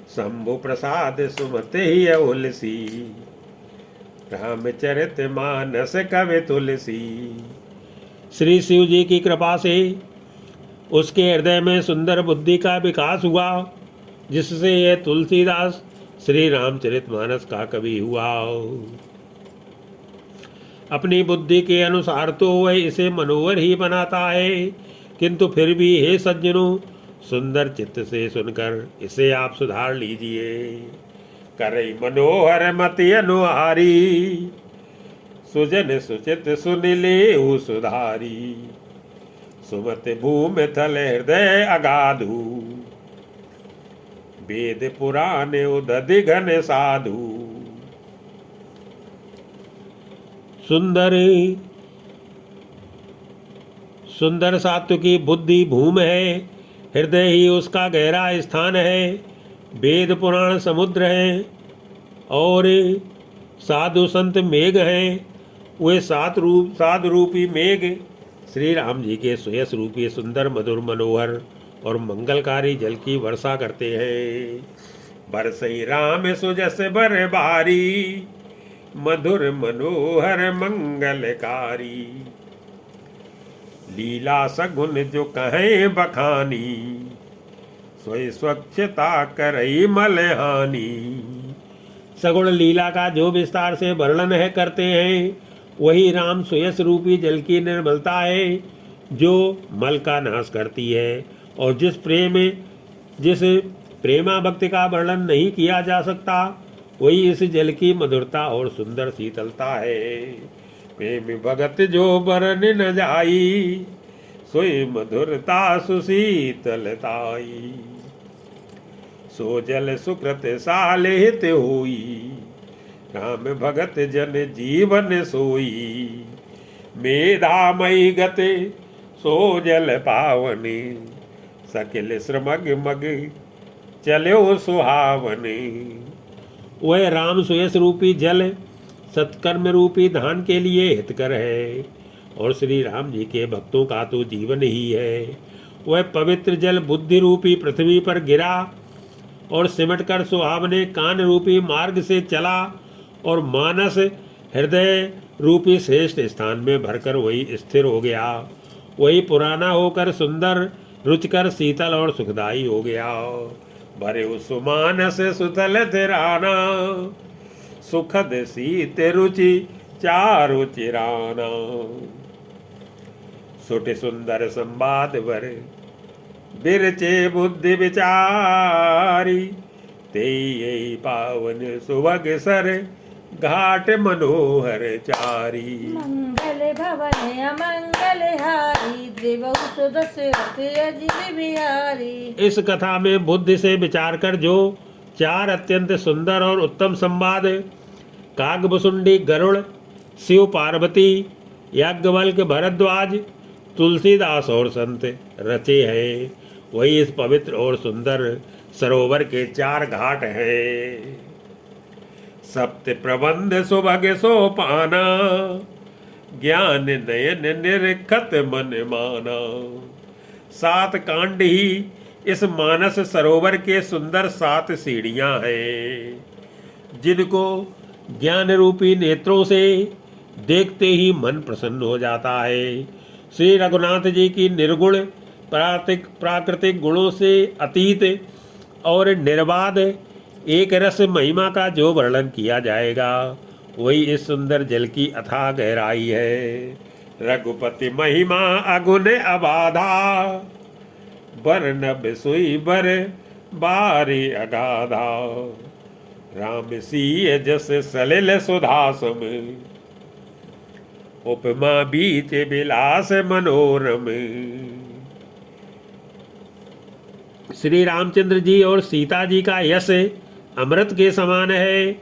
शंभु प्रसाद सुमते ही उलसी, रामचरित मानस कवि तुलसी। श्री शिव जी की कृपा से उसके हृदय में सुंदर बुद्धि का विकास हुआ, जिससे यह तुलसीदास श्री रामचरितमानस का कवि हुआ। अपनी बुद्धि के अनुसार तो वह इसे मनोहर ही बनाता है, किंतु फिर भी हे सज्जनों, सुंदर चित्त से सुनकर इसे आप सुधार लीजिए। करई मनोहर मति अनुहारी, सुजन सुचित सुनिले सुधारी। सुमत भूमि थल हृदय अगाधु, वेद पुराण उदधि घन साधु। सुंदर सात्व की बुद्धि भूमि है, हृदय ही उसका गहरा स्थान है। वेद पुराण समुद्र है और साधु संत मेघ हैं। वे साधु रूपी मेघ श्री राम जी के सुयस रूपी सुंदर मधुर मनोहर और मंगलकारी जल की वर्षा करते हैं। बरसई राम सुजस बर बारी, मधुर मनोहर मंगलकारी। लीला सगुन जो कहें बखानी, सोई स्वच्छता करई मलहानी। सगुण लीला का जो विस्तार से वर्णन है करते हैं, वही राम सुयस रूपी जल की निर्मलता है, जो मल का नाश करती है। और जिस प्रेमा भक्ति का वर्णन नहीं किया जा सकता, वही इस जल की मधुरता और सुंदर शीतलता है। प्रेम भगत जो बरन न जाई, सोई मधुरता सुशीतलताई। सो जल सुकृत सालेहित होई, राम भगत जन जीवन सोई। मेधामयी गते सो जल पावने, सकिल श्रमग मग चलो सुहावने। वह राम सुयस रूपी जल सत्कर्म रूपी धान के लिए हितकर है, और श्री राम जी के भक्तों का तो जीवन ही है। वह पवित्र जल बुद्धि रूपी पृथ्वी पर गिरा और सिमटकर सुहावने कान रूपी मार्ग से चला, और मानस हृदय रूपी श्रेष्ठ स्थान में भरकर वही स्थिर हो गया। वही पुराना होकर सुंदर, रुचिकर, शीतल और सुखदायी हो गया। भरे सुमानस सुतल थिराना, सुखद शीत रुचि चारु चिराना। सुट सुंदर संवाद वर, बिरचे बुद्धि विचारी। ते पावन सुभग सर, घाट मनोहर चारी। मंगल भवन अमंगल हारी, देवहु दशरथ अजिर बिहारी। इस कथा में बुद्धि से विचार कर जो चार अत्यंत सुंदर और उत्तम संवाद कागभुसुंडी गरुड़, शिव पार्वती, याज्ञवल्क्य भरद्वाज, तुलसीदास और संत रचे हैं, वही इस पवित्र और सुंदर सरोवर के चार घाट हैं। सप्त प्रबंध सुभग सोपाना, ज्ञान नयन निरखत मन माना। सात कांड ही इस मानस सरोवर के सुंदर सात सीढ़ियां हैं, जिनको ज्ञान रूपी नेत्रों से देखते ही मन प्रसन्न हो जाता है। श्री रघुनाथ जी की निर्गुण प्राकृतिक गुणों से अतीत और निर्बाध एक रस महिमा का जो वर्णन किया जाएगा, वही इस सुंदर जल की अथाह गहराई है। रघुपति महिमा अगुण अबाधा, बरनब सुई बर बारी अगाधा। राम सिय जस सलिल सुधासम, उपमा बीच विलास मनोरम। श्री रामचंद्र जी और सीता जी का यश अमृत के समान है।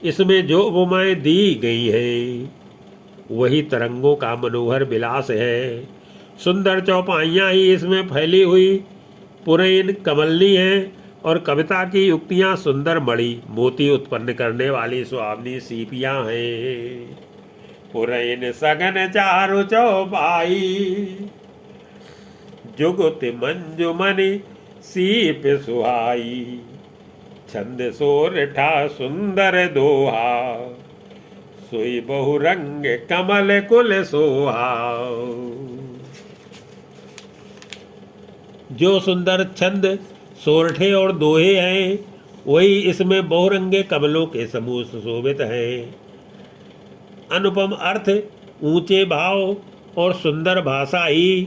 इसमें जो उपमाएं दी गई हैं, वही तरंगों का मनोहर विलास है। सुंदर चौपाइयाँ ही इसमें फैली हुई पुरैन कमलनी हैं, और कविता की युक्तियाँ सुंदर मणि मोती उत्पन्न करने वाली सुहावनी सीपियाँ हैं। पुरैन सगन चारु चौपाई, जुगुत मंजुमनि सीप सुहाई। छंद सोरठा सुंदर दोहा, सोई बहुरंग कमल कुल सोहा। जो सुंदर छंद सोरठे और दोहे हैं, वही इसमें बहुरंगे कमलों के समूह सुशोभित हैं। अनुपम अर्थ, ऊंचे भाव और सुंदर भाषा ही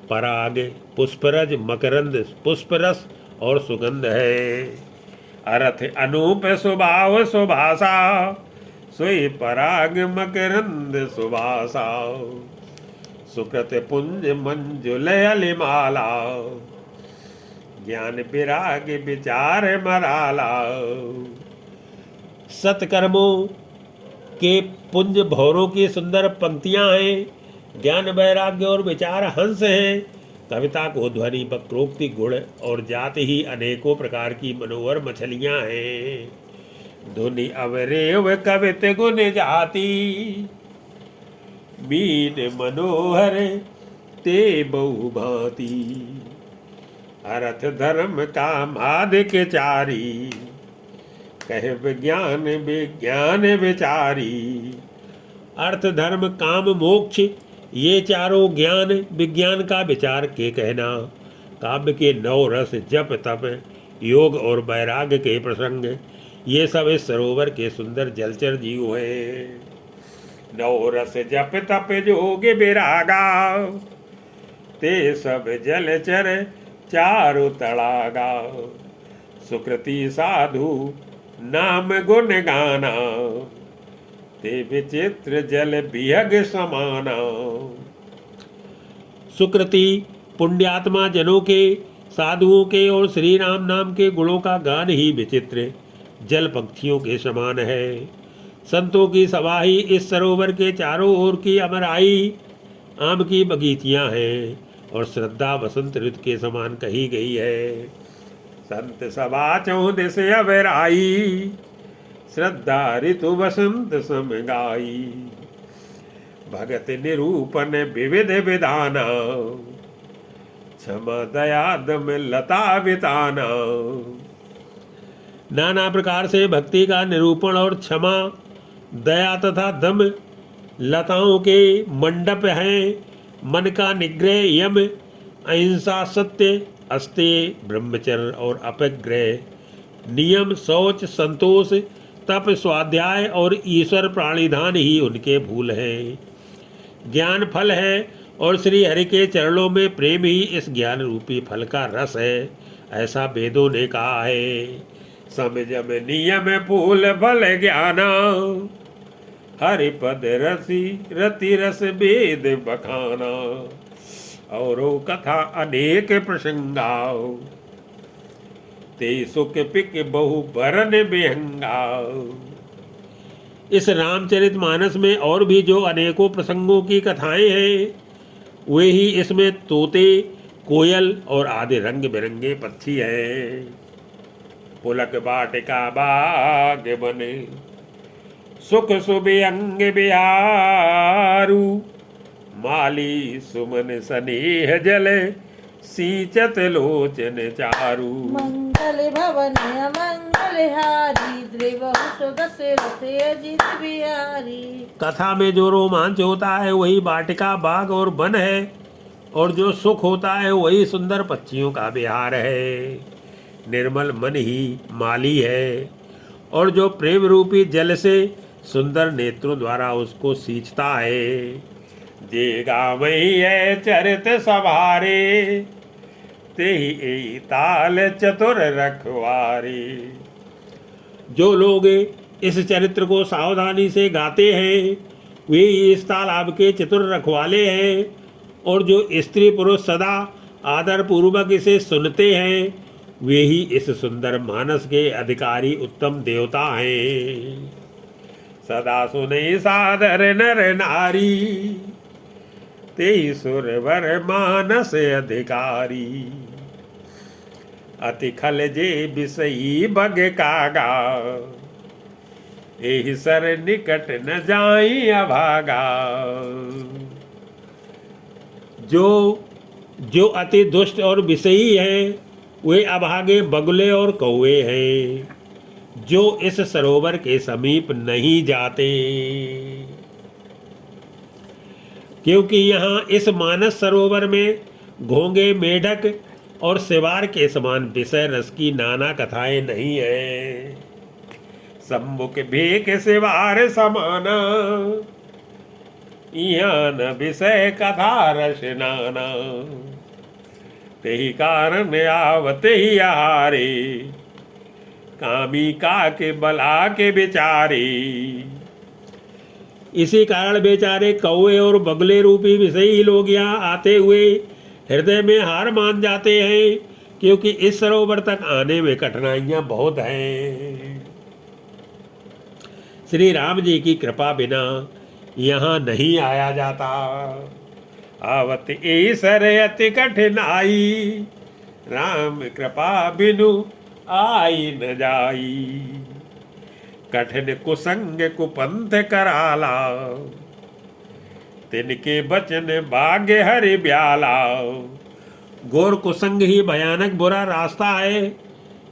पराग, पुष्परज, मकरंद, पुष्परस और सुगंध है। अर्थ अनूप स्वभाव सुभाषा, सोई पराग मकरंद सुभाषा। सुकृत पुंज मंजुल अलिमाला, ज्ञान विराग विचार मराला। सत्कर्मों के पुंज भौरों की सुंदर पंक्तियां हैं, ज्ञान वैराग्य और विचार हंस हैं। कविता को ध्वनि वक्रोक्ति गुण और जाति ही अनेकों प्रकार की मनोहर मछलियां हैं। धुनि अवरेव कवित गुण जाति, मीन मनोहर ते बहु भांति। अर्थ धर्म काम आदिक चारी, कह विज्ञान विज्ञान विचारी। अर्थ धर्म काम मोक्ष ये चारों ज्ञान विज्ञान का विचार के कहना। काव्य के 9 रस जप तप योग और वैराग्य के प्रसंग, ये सब इस सरोवर के सुंदर जलचर जीव हैं। 9 रस जप तप योग विरागा, ते सब जलचर चारु तड़ागा। सुकृति साधु नाम गुण गाना, ते विचित्र जल बिहग समाना। सुकृति पुण्यात्मा जनों के, साधुओं के और श्री राम नाम के गुणों का गान ही विचित्र जल पक्षियों के समान है। संतों की सभा ही इस सरोवर के चारों ओर की अमराई आम की बगीचियां हैं और श्रद्धा वसंत ऋतु के समान कही गई है। संत सभा चौं दिस अवराई, श्रद्धा ऋतु वसंत सम गाई। भगत निरूपण विविध विधाना, क्षमा दया दम लता विताना। नाना प्रकार से भक्ति का निरूपण और क्षमा दया तथा दम लताओं के मंडप हैं। मन का निग्रह यम, अहिंसा, सत्य, अस्तेय, ब्रह्मचर्य और अपग्रह, नियम, शौच, संतोष, तप, स्वाध्याय और ईश्वर प्राणिधान ही उनके फूल हैं। ज्ञान फल है और श्री हरि के चरणों में प्रेम ही इस ज्ञान रूपी फल का रस है, ऐसा वेदों ने कहा है। समझम नियम फूल फल ज्ञाना, हरिपद रसी रति रस वेद बखाना। और कथा अनेक प्रसंगाओ, ते सुख पिक बहु बरन बेहंगा। इस रामचरित मानस में और भी जो अनेकों प्रसंगों की कथाएं हैं, वे ही इसमें तोते, कोयल और आदि रंग बिरंगे पक्षी हैं। पुलक बाटिका बाग बने, सुख सुबियंग बिहारू। माली सुमन स्नेह जल, सींचत लोचन चारू। मंगल भवन अमंगल हारी, द्रिवहु सुदशरथ अजित बिहारी। कथा में जो रोमांच होता है वही वाटिका, बाग और वन है, और जो सुख होता है वही सुंदर पक्षियों का विहार है। निर्मल मन ही माली है, और जो प्रेम रूपी जल से सुंदर नेत्रों द्वारा उसको सींचता है। जे गावई है चरित सवारे, ते ही ताल चतुर रखवारे। जो लोग इस चरित्र को सावधानी से गाते हैं, वे इस तालाब के चतुर रखवाले हैं, और जो स्त्री पुरुष सदा आदर पूर्वक इसे सुनते हैं, वे ही इस सुंदर मानस के अधिकारी उत्तम देवता हैं। सदा सुने सादर नर नारी, ते सुरवर मानस अधिकारी। अति खल जे बिसई बग कागा, एहि सर निकट न जाई अभागा। जो अति दुष्ट और विषयी हैं, वे अभागे बगुले और कौवे हैं। जो इस सरोवर के समीप नहीं जाते, क्योंकि यहाँ इस मानस सरोवर में घोंगे, मेढक और सिवार के समान विषय रस की नाना कथाएं नहीं है। सम्मुख भेक सिवार समाना, यहाँ न विषय कथा रस नाना। तेहि कारण आवते ही आहारे, कामी का के बला के बेचारे। इसी कारण बेचारे कौए और बगले रूपी विषयी लोग यहाँ आते हुए हृदय में हार मान जाते हैं, क्योंकि इस सरोवर तक आने में कठिनाइयां बहुत हैं। श्री राम जी की कृपा बिना यहाँ नहीं आया जाता। आवत ईसर अति कठिनाई, राम कृपा बिनु आई न जाई। कठिन कुसंग कुपंथ कराला, तिनके बचन भाग्य हरि ब्याला। घोर कुसंग ही भयानक बुरा रास्ता है,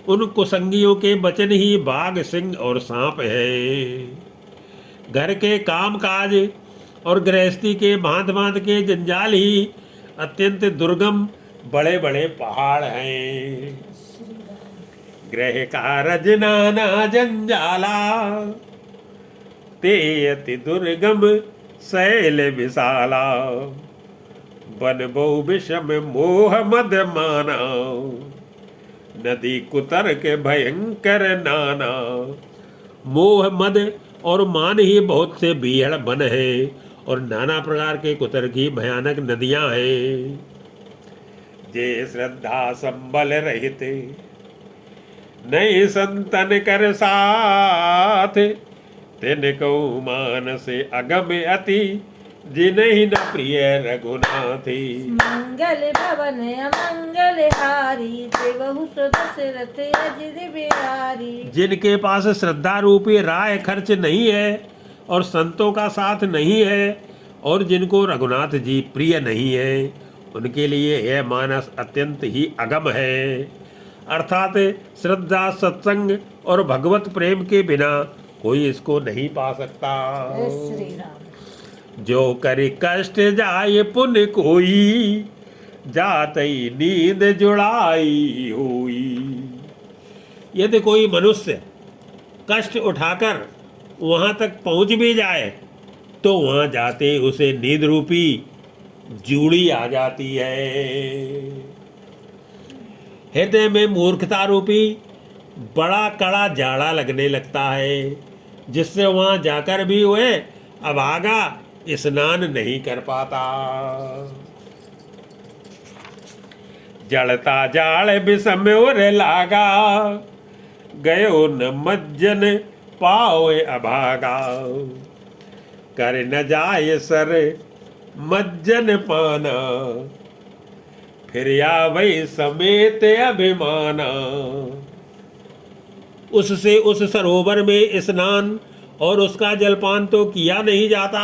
उन कुसंगियों के वचन ही बाघ, सिंह और सांप है। घर के काम काज और गृहस्थी के भांत भांत के जंजाल ही अत्यंत दुर्गम बड़े बड़े पहाड़ हैं। ग्रह कारज नाना जंजाला, ते अति दुर्गम शैल विशाला। बन बहु विषम मोह मद माना, नदी कुतर्क भयंकर नाना। मोह मद और मान ही बहुत से बीहड़ बन है, और नाना प्रकार के कुतर्क ही भयानक नदियां हैं। जे श्रद्धा संबल रहते, नहीं संतन कर साथ। तिनको मानस अगम अति, जिन्हि न प्रिय रघुनाथी। मंगल भवन अमंगल हारी, देवहु सो दशरथ अजित बिहारी। जिनके पास श्रद्धा रूपी राय खर्च नहीं है और संतों का साथ नहीं है, और जिनको रघुनाथ जी प्रिय नहीं है, उनके लिए यह मानस अत्यंत ही अगम है। अर्थात श्रद्धा, सत्संग और भगवत प्रेम के बिना कोई इसको नहीं पा सकता। श्री राम। जो करि कष्ट जाय पुण्य कोई, जातई नींद जुड़ाई हुई। यदि कोई मनुष्य कष्ट उठाकर वहां तक पहुंच भी जाए, तो वहां जाते उसे नींद रूपी जूड़ी आ जाती है। हृदय में मूर्खता रूपी बड़ा कड़ा जाड़ा लगने लगता है, जिससे वहां जाकर भी वह अभागा स्नान नहीं कर पाता। जड़ता जाड़ विषम और लागा, गयो न मज्जन पाओ अभागा। कर न जाय सर मज्जन पाना, फिर आवै समेत अभिमाना। उससे उस सरोवर में स्नान और उसका जलपान तो किया नहीं जाता,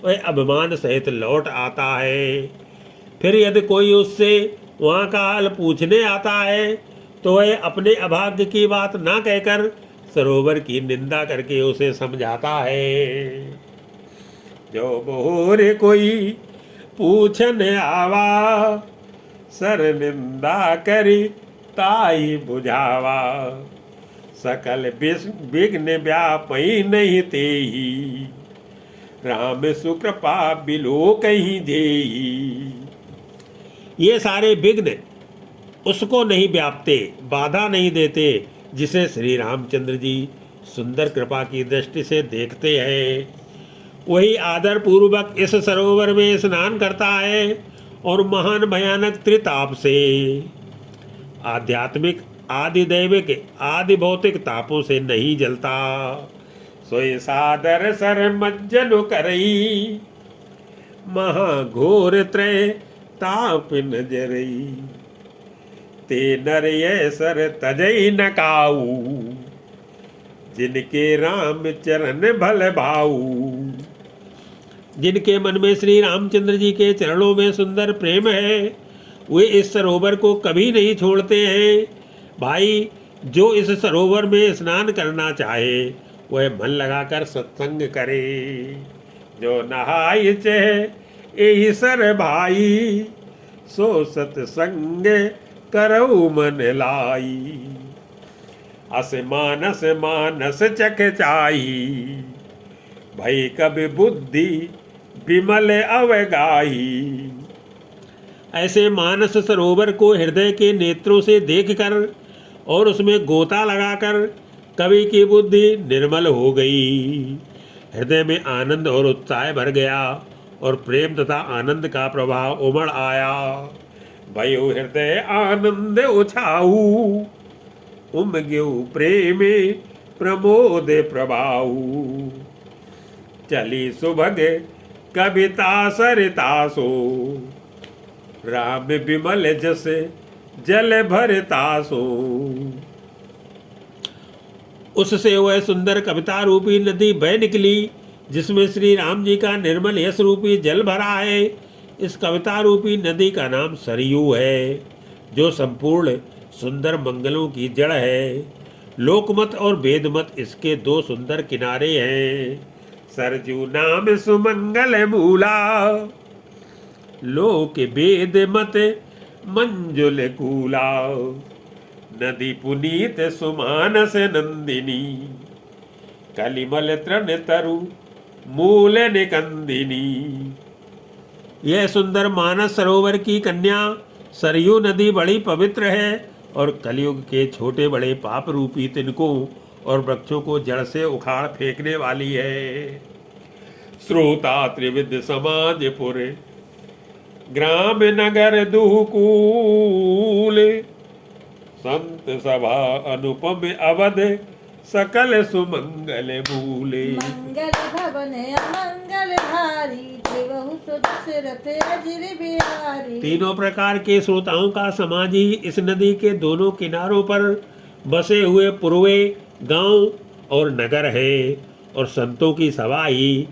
वह अभिमान सहित लौट आता है। फिर यदि कोई उससे वहाँ का हाल पूछने आता है, तो वह अपने अभाग्य की बात ना कहकर सरोवर की निंदा करके उसे समझाता है। जो बोरे कोई पूछन आवा, सर निंदा करी ताई बुझावा। सकल विघ्न व्यापई नहीं तेही, राम सुकृपा बिलो कहीं जेही। ये सारे विघ्न उसको नहीं व्यापते, बाधा नहीं देते, जिसे श्री रामचंद्र जी सुंदर कृपा की दृष्टि से देखते हैं। वही आदर पूर्वक इस सरोवर में स्नान करता है और महान भयानक त्रिताप से, आध्यात्मिक, आदि दैविक, आदि भौतिक तापों से नहीं जलता। सोई सादर सर मज्जन करई, महाघोर त्रय ताप नजरई। ते नर ये सर तजई न काऊ, जिनके राम चरण भल भाऊ। जिनके मन में श्री रामचंद्र जी के चरणों में सुंदर प्रेम है, वे इस सरोवर को कभी नहीं छोड़ते हैं। भाई, जो इस सरोवर में स्नान करना चाहे वह मन लगाकर सत्संग करे। जो नहाय चह एहि सर भाई, सो सत्संग करऊ मन लाई। अस मानस मानस चख चाही, भई कभी बुद्धि विमल अवगाही। ऐसे मानस सरोवर को हृदय के नेत्रों से देखकर और उसमें गोता लगाकर कवि की बुद्धि निर्मल हो गई। हृदय में आनंद और उत्साह भर गया और प्रेम तथा आनंद का प्रभाव उमड़ आया। भयो हृदय आनंद उछाऊ, उमग्यो प्रेमे प्रमोद प्रभाऊ। चली सुभग कविता सरितासो, राम विमल जस जल भरतासो। उससे वह सुंदर कविता रूपी नदी बह निकली जिसमें श्री राम जी का निर्मल यश रूपी जल भरा है। इस कविता रूपी नदी का नाम सरयू है, जो संपूर्ण सुंदर मंगलों की जड़ है। लोकमत और वेदमत इसके दो सुंदर किनारे हैं। सरजू नाम सुमंगल मूला, लोक वेद मत मंजुल कूला। नदी पुनीत सुमानस नंदिनी, कलिमल तृण तरु मूल निकंदिनी। यह सुंदर मानस सरोवर की कन्या सरयू नदी बड़ी पवित्र है और कलयुग के छोटे बड़े पाप रूपी तिनकों और वृक्षों को जड़ से उखाड़ फेंकने वाली है। श्रोता त्रिविध समाजपुर, ग्राम नगर दुहकूल। संत सभा अनुपम अवध, सकल सुमंगल मूले। मंगल भवन अमंगल भारी, त्रिवहु सो दशरथ अजिर बिहारी। तीनों प्रकार के श्रोताओं का समाज ही इस नदी के दोनों किनारों पर बसे हुए पूर्वे गांव और नगर है और संतों की सभा ही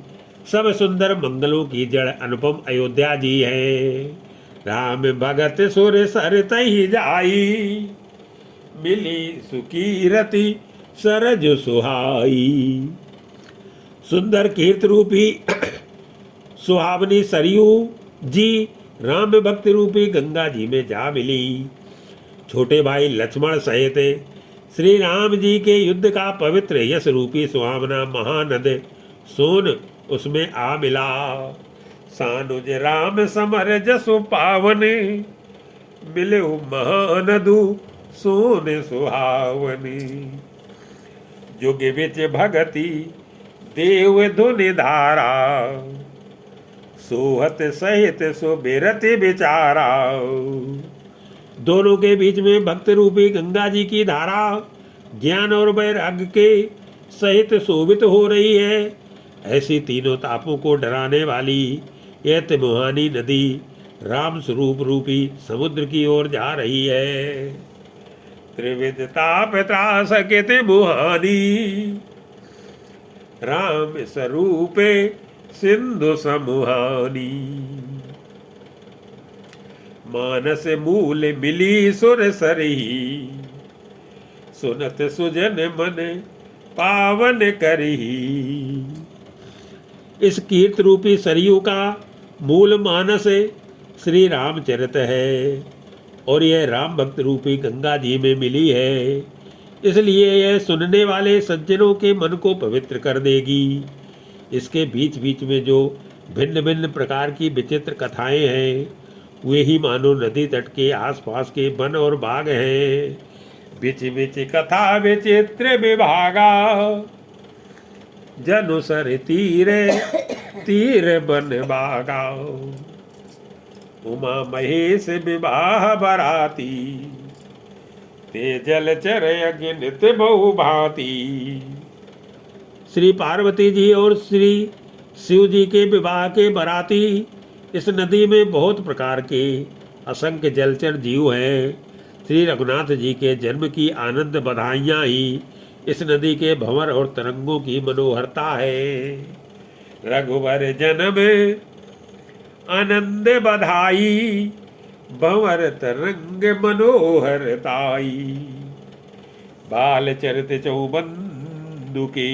सब सुंदर मंगलों की जड़ अनुपम अयोध्या जी है। राम भगत सुर सरित ही जाई, मिली सुकीरति सरज सुहाई। सुंदर कीर्त रूपी सुहावनी सरयू जी राम भक्ति रूपी गंगा जी में जा मिली। छोटे भाई लक्ष्मण सहित श्री राम जी के युद्ध का पवित्र यश रूपी सुहावना महानद सोन उसमें आ मिला। सानुज राम समर जसु पावने, मिले महानदु सोन सुहावनी। जुग बिच भगति देव धुनि धारा, सोहत सहित सो बिरति बिचारा। दोनों के बीच में भक्त रूपी गंगा जी की धारा ज्ञान और वैराग्य के सहित शोभित हो रही है। ऐसी तीनों तापों को डराने वाली यह तिमुहानी नदी राम स्वरूप रूपी समुद्र की ओर जा रही है। त्रिविध ताप त्रास के तिमुहानी, राम स्वरूपे सिंधु समुहानी। मानस मूल मिली सुर सरही, सुनत सुजन मन पावन करही। इस कीर्त रूपी सरयू का मूल मानस श्री रामचरित है और यह राम भक्त रूपी गंगा जी में मिली है, इसलिए यह सुनने वाले सज्जनों के मन को पवित्र कर देगी। इसके बीच बीच में जो भिन्न भिन्न प्रकार की विचित्र कथाएं हैं वे ही मानो नदी तट के आसपास के वन और बाग हैं। बिच बिच कथा विचित्र विभागा, जनु सर तीरे तीर बन बागा। उमा महेश विवाह बराती, ते जलचर अगिनत बहु भांति। श्री पार्वती जी और श्री शिव जी के विवाह के बराती इस नदी में बहुत प्रकार के असंख्य जलचर जीव हैं। श्री रघुनाथ जी के जन्म की आनंद बधाइयाँ ही इस नदी के भंवर और तरंगों की मनोहरता है। रघुवर जन्म आनंद बधाई, भंवर तरंग मनोहरताई। बाल चरित चौबंदु की।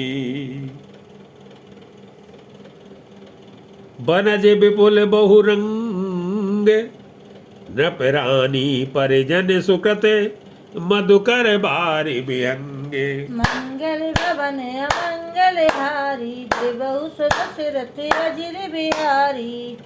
बनज विपुल बहुरंग नृप रानी परिजन सुकृत मधुकर बारी विहंगे। मंगल भवन अमंगल हारी, त्रिबहु सुदशरथ अजिर बिहारी।